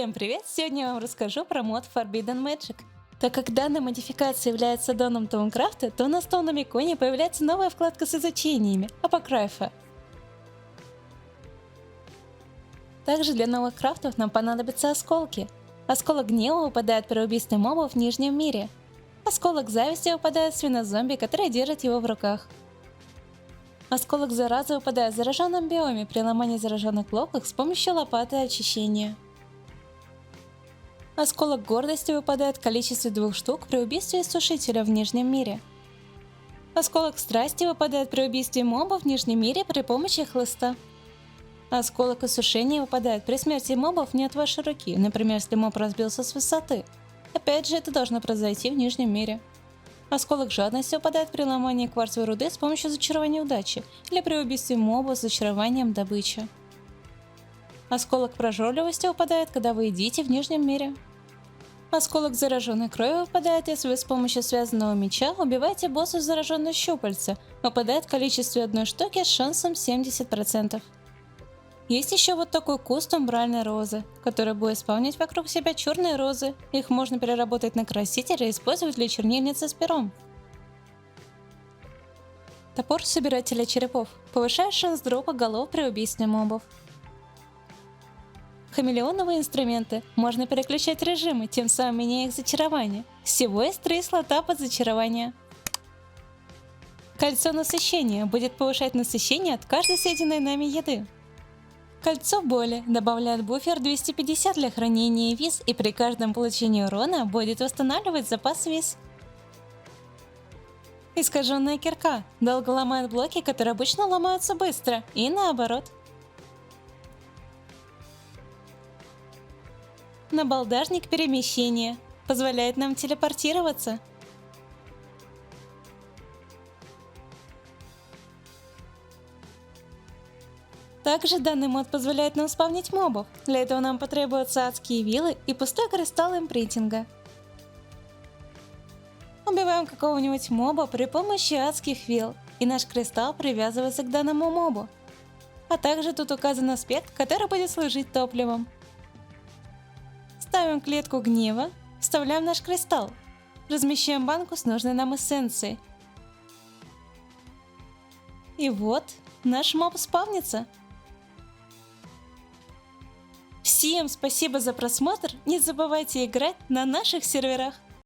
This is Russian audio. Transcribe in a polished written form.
Всем привет! Сегодня я вам расскажу про мод Forbidden Magic. Так как данная модификация является аддоном Таункрафта, то на Стоунном иконе появляется новая вкладка с изучениями – Апокрайфа. Также для новых крафтов нам понадобятся осколки. Осколок гнева выпадает при убийстве мобов в Нижнем мире. Осколок зависти выпадает в свинозомби, который держит его в руках. Осколок заразы выпадает в зараженном биоме при ломании зараженных блоков с помощью лопаты очищения. Осколок гордости выпадает в количестве 2 штук при убийстве иссушителя в Нижнем мире. Осколок страсти выпадает при убийстве моба в Нижнем мире при помощи хлыста. Осколок осушения выпадает при смерти мобов не от вашей руки, например, если моб разбился с высоты. Опять же, это должно произойти в Нижнем мире. Осколок жадности выпадает при ломании кварцевой руды с помощью зачарования удачи или при убийстве моба с зачарованием добычи. Осколок прожорливости выпадает, когда вы едите в Нижнем мире. Осколок зараженной крови выпадает, если вы с помощью связанного меча убиваете босса с зараженной щупальца. Выпадает в количестве 1 штуки с шансом 70%. Есть еще вот такой куст умбральной розы, который будет спавнить вокруг себя черные розы. Их можно переработать на краситель и использовать для чернильницы с пером. Топор собирателя черепов повышает шанс дропа голов при убийстве мобов. Хамелеоновые инструменты можно переключать режимы, тем самым меняя их зачарование. Всего есть 3 слота под зачарование. Кольцо насыщения будет повышать насыщение от каждой съеденной нами еды. Кольцо боли добавляет буфер 250 для хранения виз и при каждом получении урона будет восстанавливать запас виз. Искаженная кирка долго ломает блоки, которые обычно ломаются быстро, и наоборот. Набалдажник перемещения позволяет нам телепортироваться. Также данный мод позволяет нам спавнить мобов. Для этого нам потребуются адские вилы и пустой кристалл импринтинга. Убиваем какого-нибудь моба при помощи адских вил, и наш кристалл привязывается к данному мобу. А также тут указан аспект, который будет служить топливом. Ставим клетку гнева, вставляем наш кристалл, размещаем банку с нужной нам эссенцией. И вот, наш моб спавнится. Всем спасибо за просмотр, не забывайте играть на наших серверах.